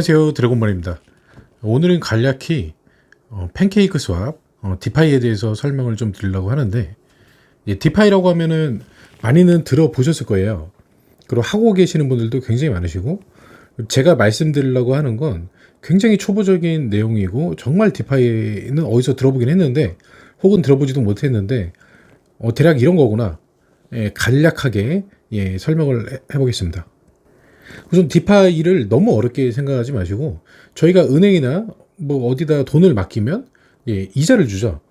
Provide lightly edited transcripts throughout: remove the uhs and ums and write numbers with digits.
안녕하세요, 드래곤볼입니다. 오늘은 간략히 팬케이크 스왑 디파이에 대해서 설명을 좀 드리려고 하는데, 디파이라고 하면은 많이는 들어보셨을 거예요. 그리고 하고 계시는 분들도 굉장히 많으시고, 제가 말씀드리려고 하는 건 굉장히 초보적인 내용이고, 정말 디파이는 어디서 들어보긴 했는데 혹은 들어보지도 못했는데 대략 이런 거구나, 간략하게 설명을 해보겠습니다. 우선 디파이를 너무 어렵게 생각하지 마시고, 저희가 은행이나 뭐 어디다 돈을 맡기면 이자를 주죠.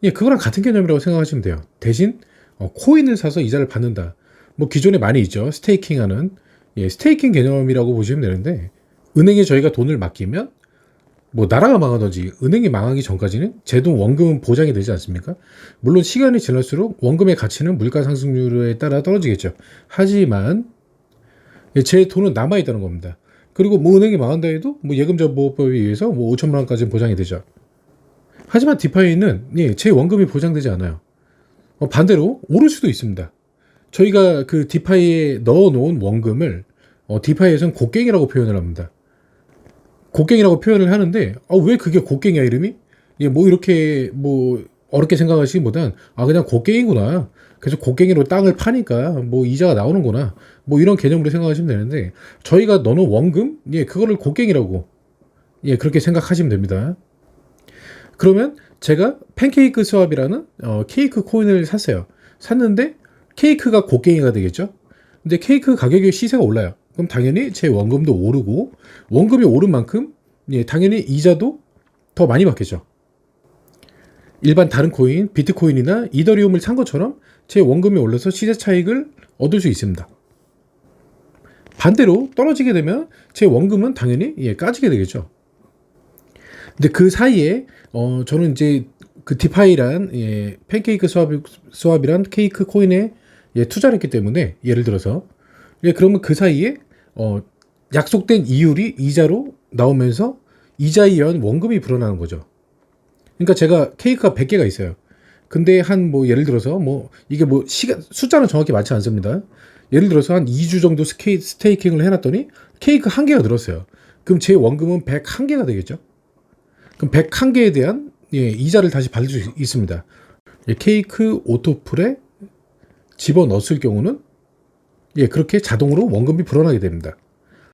그거랑 같은 개념이라고 생각하시면 돼요. 대신 코인을 사서 이자를 받는다. 뭐 기존에 많이 있죠. 스테이킹하는, 스테이킹 개념이라고 보시면 되는데, 은행에 저희가 돈을 맡기면 뭐 나라가 망하든지 은행이 망하기 전까지는 제 돈 원금은 보장이 되지 않습니까? 물론 시간이 지날수록 원금의 가치는 물가 상승률에 따라 떨어지겠죠. 하지만 제 돈은 남아있다는 겁니다. 그리고 뭐 은행이 망한다 해도 뭐 예금자보호법에 의해서 뭐 5천만 원까지는 보장이 되죠. 하지만 디파이는 제 원금이 보장되지 않아요. 반대로 오를 수도 있습니다. 저희가 그 디파이에 넣어놓은 원금을 디파이에서는 곡괭이라고 표현을 합니다. 곡괭이라고 표현을 하는데 왜 그게 곡괭이야 이름이? 뭐 이렇게 뭐 어렵게 생각하시기보단 그냥 곡괭이구나. 그래서 곡괭이로 땅을 파니까 뭐 이자가 나오는구나. 뭐 이런 개념으로 생각하시면 되는데, 저희가 넣는 원금, 그거를 곡괭이라고 그렇게 생각하시면 됩니다. 그러면 제가 팬케이크 스왑이라는 케이크 코인을 샀어요. 샀는데 케이크가 곡괭이가 되겠죠. 근데 케이크 가격의 시세가 올라요. 그럼 당연히 제 원금도 오르고, 원금이 오른 만큼 당연히 이자도 더 많이 받겠죠. 일반 다른 코인, 비트코인이나 이더리움을 산 것처럼 제 원금이 올라서 시세 차익을 얻을 수 있습니다. 반대로 떨어지게 되면 제 원금은 당연히 까지게 되겠죠. 근데 그 사이에 저는 이제 그 디파이란 팬케이크 스왑이란 케이크 코인에 투자를 했기 때문에, 예를 들어서 그러면 그 사이에 약속된 이율이 이자로 나오면서 이자에 의한 원금이 불어나는 거죠. 그러니까 제가 케이크가 100개가 있어요. 근데 한 뭐 예를 들어서 뭐 이게 뭐 시간 숫자는 정확히 맞지 않습니다. 예를 들어서 한 2주 정도 스테이킹을 해놨더니 케이크 1개가 늘었어요. 그럼 제 원금은 101개가 되겠죠. 그럼 101개에 대한 이자를 다시 받을 수 있습니다. 케이크 오토풀에 집어넣었을 경우는 그렇게 자동으로 원금이 불어나게 됩니다.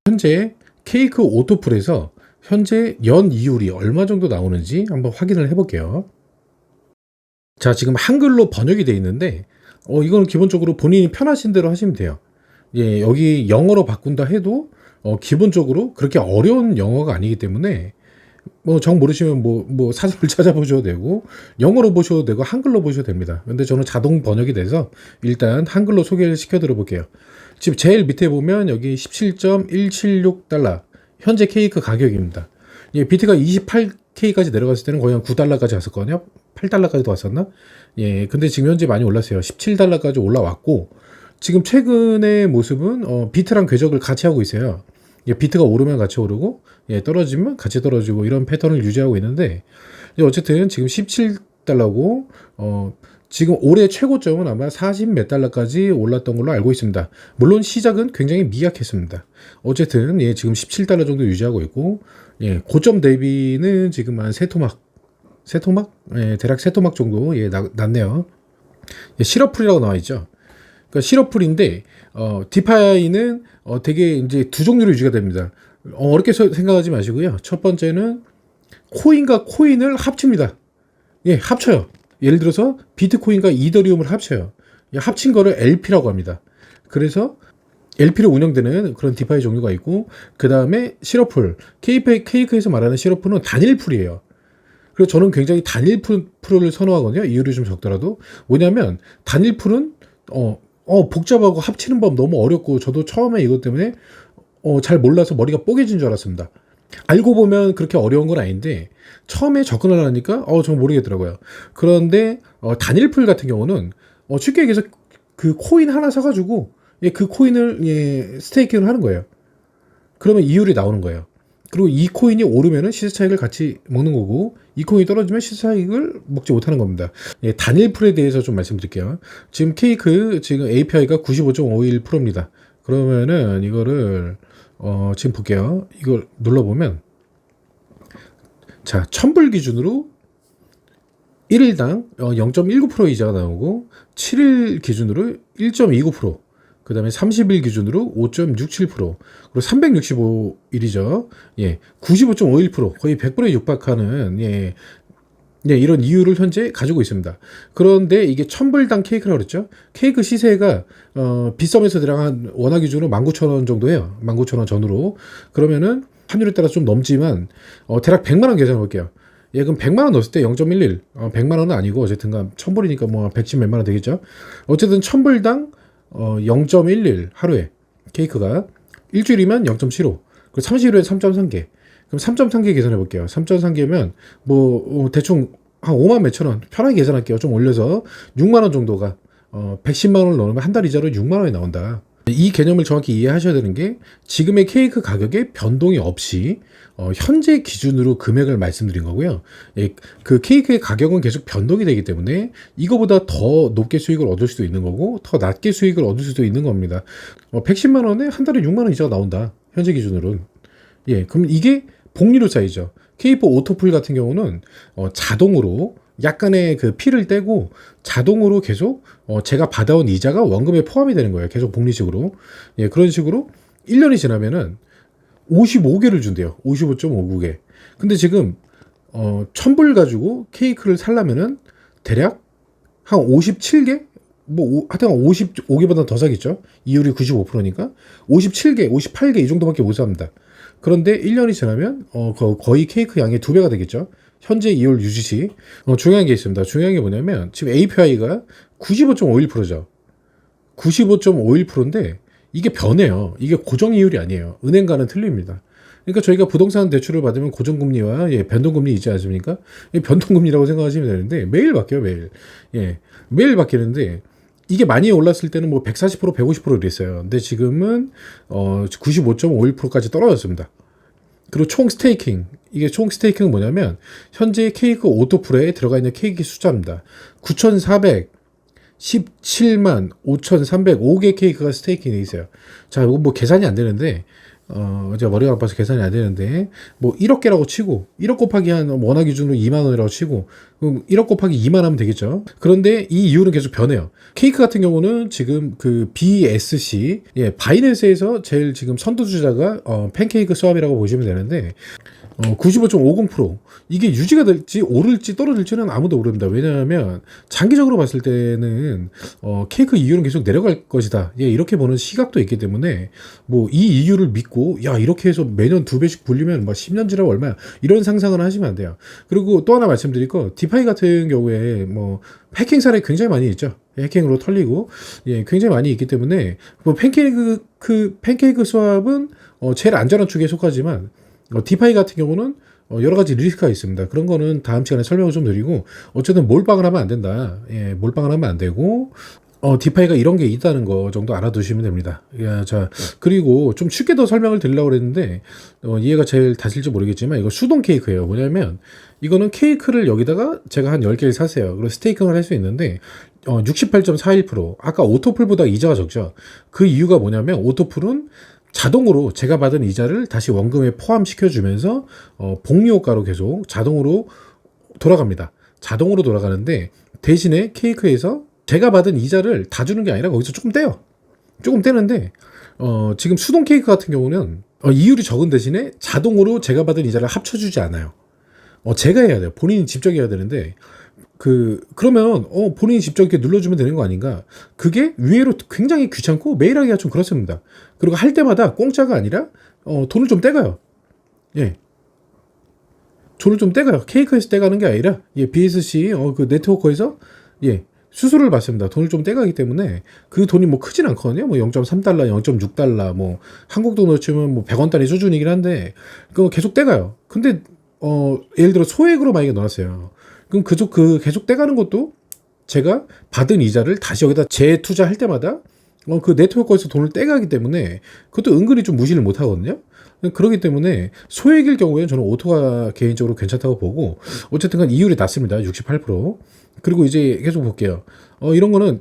현재 케이크 오토풀에서 현재 연 이율이 얼마 정도 나오는지 한번 확인을 해볼게요. 자, 지금 한글로 번역이 되어 있는데 이거는 기본적으로 본인이 편하신 대로 하시면 돼요. 여기 영어로 바꾼다 해도 기본적으로 그렇게 어려운 영어가 아니기 때문에 뭐 정 모르시면 뭐 사전을 찾아보셔도 되고, 영어로 보셔도 되고, 한글로 보셔도 됩니다. 근데 저는 자동 번역이 돼서 일단 한글로 소개를 시켜 드려볼게요. 지금 제일 밑에 보면 여기 17.176달러 현재 케이크 가격입니다. 비트가 28K까지 내려갔을 때는 거의 한 9달러까지 왔었거든요. 8달러까지도 왔었나? 근데 지금 현재 많이 올랐어요. 17달러까지 올라왔고, 지금 최근의 모습은 비트랑 궤적을 같이 하고 있어요. 비트가 오르면 같이 오르고, 떨어지면 같이 떨어지고, 이런 패턴을 유지하고 있는데, 어쨌든 지금 17달러고 지금 올해 최고점은 아마 40 몇 달러까지 올랐던 걸로 알고 있습니다. 물론 시작은 굉장히 미약했습니다. 어쨌든 지금 17달러 정도 유지하고 있고, 고점 대비는 지금 한 세 토막, 대략 세 토막 정도 났네요. 시러풀이라고 나와 있죠. 그러니까 시러풀인데 디파이는 되게 이제 두 종류로 유지가 됩니다. 어렵게 생각하지 마시고요. 첫 번째는 코인과 코인을 합칩니다. 합쳐요. 예를 들어서 비트코인과 이더리움을 합쳐요. 합친 거를 LP라고 합니다. 그래서 LP로 운영되는 그런 디파이 종류가 있고, 그 다음에 시러풀, 케이크에서 말하는 시러풀은 단일풀이에요. 그래서 저는 굉장히 단일풀을 선호하거든요. 이율이 좀 적더라도. 뭐냐면 단일풀은 복잡하고 합치는 법 너무 어렵고, 저도 처음에 이것 때문에 잘 몰라서 머리가 뽀개진 줄 알았습니다. 알고 보면 그렇게 어려운 건 아닌데 처음에 접근을 하니까 전 모르겠더라고요. 그런데 단일풀 같은 경우는 쉽게 얘기해서 그 코인 하나 사가지고 그 코인을 스테이킹을 하는 거예요. 그러면 이율이 나오는 거예요. 그리고 이 코인이 오르면은 시세 차익을 같이 먹는 거고, 이 코인이 떨어지면 시세 차익을 먹지 못하는 겁니다. 단일풀에 대해서 좀 말씀드릴게요. 지금 케이크 지금 API가 95.51%입니다. 그러면은 이거를 지금 볼게요. 이걸 눌러보면 자 1000불 기준으로 1일당 0.19% 이자가 나오고 7일 기준으로 1.29%, 그 다음에 30일 기준으로 5.67%, 그리고 365일이죠. 예, 95.51%, 거의 100%에 육박하는 이런 이유를 현재 가지고 있습니다. 그런데 이게 1000불당 케이크라고 그랬죠. 케이크 시세가 빗썸에서 대략 원화 기준으로 19,000원 정도 해요. 19,000원 전후로. 그러면은 환율에 따라 좀 넘지만 대략 100만 원 계산해 볼게요. 예, 그럼 100만 원 넣었을 때 0.11, 100만 원은 아니고 어쨌든간 1000불이니까 뭐 110 몇만 원 되겠죠. 어쨌든 1000불당 0.11 하루에 케이크가 일주일이면 0.75, 그리고 30일에 3.3개. 그럼 3.3개 계산해 볼게요. 3.3개면 뭐 대충 한 5만 몇천 원 편하게 계산할게요. 좀 올려서 6만 원 정도가 110만 원을 넣으면 한 달 이자로 6만 원이 나온다. 이 개념을 정확히 이해하셔야 되는 게 지금의 케이크 가격에 변동이 없이 현재 기준으로 금액을 말씀드린 거고요. 예, 그 케이크의 가격은 계속 변동이 되기 때문에 이거보다 더 높게 수익을 얻을 수도 있는 거고 더 낮게 수익을 얻을 수도 있는 겁니다. 110만 원에 한 달에 6만 원 이자가 나온다. 현재 기준으로는. 예, 그럼 이게 복리로 쌓이죠. K4 오토풀 같은 경우는 자동으로 약간의 그 피를 떼고 자동으로 계속 제가 받아온 이자가 원금에 포함이 되는 거예요. 계속 복리식으로. 예, 그런 식으로 1년이 지나면은 55개를 준대요. 55.59개. 근데 지금 1000불 가지고 케이크를 살려면은 대략 한 57개? 뭐 하여튼 55개보다 더 사겠죠. 이율이 95%니까 57개, 58개 이 정도밖에 못 삽니다. 그런데 1년이 지나면 거의 케이크 양의 2배가 되겠죠. 현재 이율 유지 시 중요한 게 있습니다. 중요한 게 뭐냐면 지금 API가 95.51%죠. 95.51%인데 이게 변해요. 이게 고정 이율이 아니에요. 은행과는 틀립니다. 그러니까 저희가 부동산 대출을 받으면 고정금리와 변동금리 있지 않습니까? 변동금리라고 생각하시면 되는데 매일 바뀌어요. 매일. 예, 매일 바뀌는데 이게 많이 올랐을 때는 뭐 140%, 150% 이랬어요. 근데 지금은 95.51%까지 떨어졌습니다. 그리고 총 스테이킹. 이게 총 스테이킹은 뭐냐면 현재 케이크 오토풀에 들어가 있는 케이크 숫자입니다. 9,417만 5,305개 케이크가 스테이킹이 돼 있어요. 자, 이거 뭐 계산이 안 되는데 제가 머리가 아파서 계산이 안 되는데 뭐 1억 개라고 치고 1억 곱하기 한 원화 기준으로 2만 원이라고 치고 그럼 1억 곱하기 2만 하면 되겠죠. 그런데 이 이유는 계속 변해요. 케이크 같은 경우는 지금 그 BSC 바이낸스에서 제일 지금 선두주자가 팬케이크 스왑이라고 보시면 되는데 95.50% 이게 유지가 될지 오를지 떨어질지는 아무도 모릅니다. 왜냐하면 장기적으로 봤을 때는 케이크 이율은 계속 내려갈 것이다. 이렇게 보는 시각도 있기 때문에 뭐 이 이유를 믿고 야 이렇게 해서 매년 2배씩 불리면 뭐 10년 지나면 얼마야 이런 상상을 하시면 안 돼요. 그리고 또 하나 말씀드릴 거 디파이 같은 경우에 뭐 해킹 사례 굉장히 많이 있죠. 해킹으로 털리고 굉장히 많이 있기 때문에 뭐 팬케이크 스왑은 제일 안전한 축에 속하지만 디파이 같은 경우는 여러 가지 리스크가 있습니다. 그런 거는 다음 시간에 설명을 좀 드리고 어쨌든 몰빵을 하면 안 된다. 몰빵을 하면 안 되고 디파이가 이런 게 있다는 거 정도 알아두시면 됩니다. 자, 그리고 좀 쉽게 더 설명을 드리려고 그랬는데 이해가 제일 다실지 모르겠지만 이거 수동 케이크예요. 뭐냐면 이거는 케이크를 여기다가 제가 한 10개를 샀어요. 그리고 스테이킹을 할 수 있는데 68.41% 아까 오토풀보다 이자가 적죠. 그 이유가 뭐냐면 오토풀은 자동으로 제가 받은 이자를 다시 원금에 포함시켜주면서 복리효과로 계속 자동으로 돌아갑니다. 자동으로 돌아가는데 대신에 케이크에서 제가 받은 이자를 다 주는 게 아니라 거기서 조금 떼요. 조금 떼는데 지금 수동 케이크 같은 경우는 이율이 적은 대신에 자동으로 제가 받은 이자를 합쳐주지 않아요. 제가 해야 돼요. 본인이 직접 해야 되는데 그러면 본인이 직접 이렇게 눌러주면 되는 거 아닌가? 그게 위에로 굉장히 귀찮고 매일 하기가 좀 그렇습니다. 그리고 할 때마다 공짜가 아니라 돈을 좀 떼가요. 예, 돈을 좀 떼가요. 케이크에서 떼가는 게 아니라 BSC 그 네트워크에서 수수료를 받습니다. 돈을 좀 떼가기 때문에 그 돈이 뭐 크진 않거든요. 뭐 0.3달러, 0.6달러, 뭐 한국 돈으로 치면 뭐 100원짜리 수준이긴 한데 그거 계속 떼가요. 근데 예를 들어 소액으로 만약에 넣었어요. 그럼 그 계속 떼가는 것도 제가 받은 이자를 다시 여기다 재투자할 때마다 그 네트워크에서 돈을 떼가기 때문에 그것도 은근히 좀 무시를 못 하거든요. 그렇기 때문에 소액일 경우에는 저는 오토가 개인적으로 괜찮다고 보고 어쨌든 간 이율이 낮습니다. 68%. 그리고 이제 계속 볼게요. 이런 거는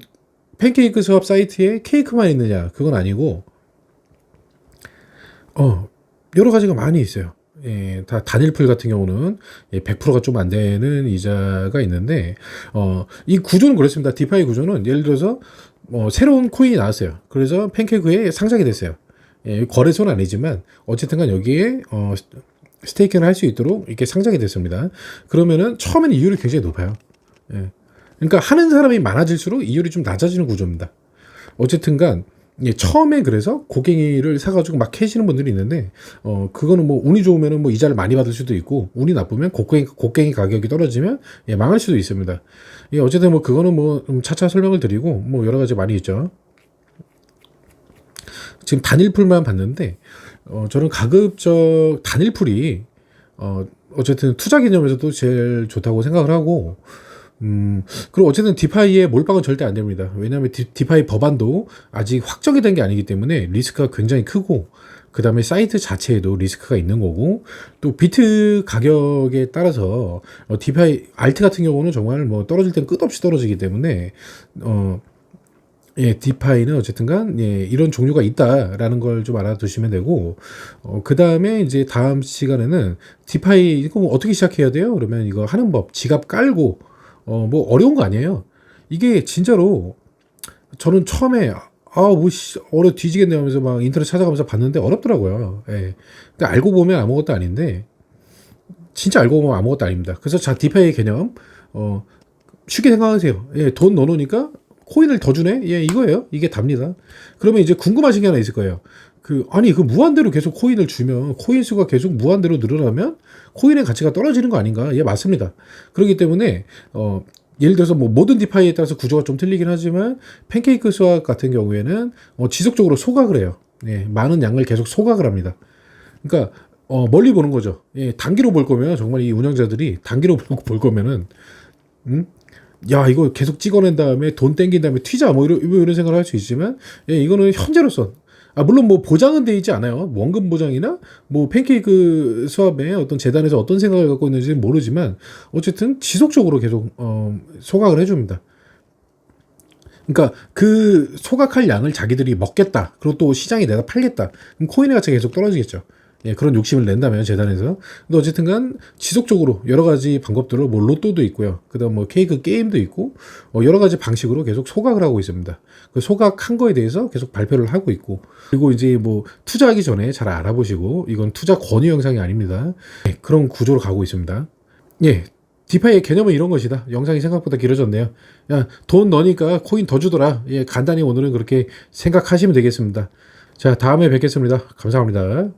팬케이크 스왑 사이트에 케이크만 있느냐 그건 아니고 여러 가지가 많이 있어요. 예, 다 단일풀 같은 경우는 100%가 좀 안 되는 이자가 있는데, 이 구조는 그렇습니다. 디파이 구조는 예를 들어서 새로운 코인이 나왔어요. 그래서 팬케이크에 상장이 됐어요. 예, 거래소는 아니지만 어쨌든간 여기에 스테이킹을 할 수 있도록 이렇게 상장이 됐습니다. 그러면은 처음에는 이율이 굉장히 높아요. 예. 그러니까 하는 사람이 많아질수록 이율이 좀 낮아지는 구조입니다. 어쨌든간 처음에 그래서 고갱이를 사가지고 막 캐시는 분들이 있는데 그거는 뭐 운이 좋으면은 뭐 이자를 많이 받을 수도 있고 운이 나쁘면 곡괭이 가격이 떨어지면 망할 수도 있습니다. 어쨌든 뭐 그거는 뭐 차차 설명을 드리고 뭐 여러 가지 많이 있죠. 지금 단일풀만 봤는데 저는 가급적 단일풀이 어쨌든 투자 개념에서도 제일 좋다고 생각을 하고 그리고 어쨌든 디파이의 몰빵은 절대 안 됩니다. 왜냐하면 디파이 법안도 아직 확정이 된 게 아니기 때문에 리스크가 굉장히 크고 그 다음에 사이트 자체에도 리스크가 있는 거고 또 비트 가격에 따라서 디파이 알트 같은 경우는 정말 뭐 떨어질 땐 끝없이 떨어지기 때문에 디파이는 어쨌든간 이런 종류가 있다라는 걸 좀 알아두시면 되고 그 다음에 이제 다음 시간에는 디파이 이거 어떻게 시작해야 돼요? 그러면 이거 하는 법 지갑 깔고 뭐 어려운 거 아니에요. 이게 진짜로 저는 처음에 어려 뒤지겠네 하면서 막 인터넷 찾아가면서 봤는데 어렵더라고요. 예. 그러니까 알고 보면 아무것도 아닌데 진짜 알고 보면 아무것도 아닙니다. 그래서 자 디파이의 개념 쉽게 생각하세요. 돈 넣어놓으니까 코인을 더 주네? 이거예요. 이게 답니다. 그러면 이제 궁금하신 게 하나 있을 거예요. 아니, 무한대로 계속 코인을 주면, 코인 수가 계속 무한대로 늘어나면, 코인의 가치가 떨어지는 거 아닌가? 맞습니다. 그렇기 때문에, 예를 들어서 뭐 모든 디파이에 따라서 구조가 좀 틀리긴 하지만, 팬케이크 스왑 같은 경우에는, 지속적으로 소각을 해요. 많은 양을 계속 소각을 합니다. 그러니까, 멀리 보는 거죠. 단기로 볼 거면, 정말 이 운영자들이 단기로 볼 거면은, 야, 이거 계속 찍어낸 다음에 돈 땡긴 다음에 튀자 뭐 이런 생각을 할 수 있지만 이거는 현재로선 물론 뭐 보장은 돼 있지 않아요. 원금 보장이나 뭐 팬케이크 수업에 어떤 재단에서 어떤 생각을 갖고 있는지는 모르지만 어쨌든 지속적으로 계속 소각을 해줍니다. 그러니까 그 소각할 양을 자기들이 먹겠다. 그리고 또 시장에 내다 팔겠다. 그럼 코인의 가치가 계속 떨어지겠죠. 그런 욕심을 낸다면 재단에서. 근데 어쨌든간 지속적으로 여러 가지 방법들로 뭐 로또도 있고요. 그다음 뭐 케이크 게임도 있고 여러 가지 방식으로 계속 소각을 하고 있습니다. 그 소각한 거에 대해서 계속 발표를 하고 있고 그리고 이제 뭐 투자하기 전에 잘 알아보시고 이건 투자 권유 영상이 아닙니다. 그런 구조로 가고 있습니다. 디파이의 개념은 이런 것이다. 영상이 생각보다 길어졌네요. 야, 돈 넣으니까 코인 더 주더라. 간단히 오늘은 그렇게 생각하시면 되겠습니다. 자, 다음에 뵙겠습니다. 감사합니다.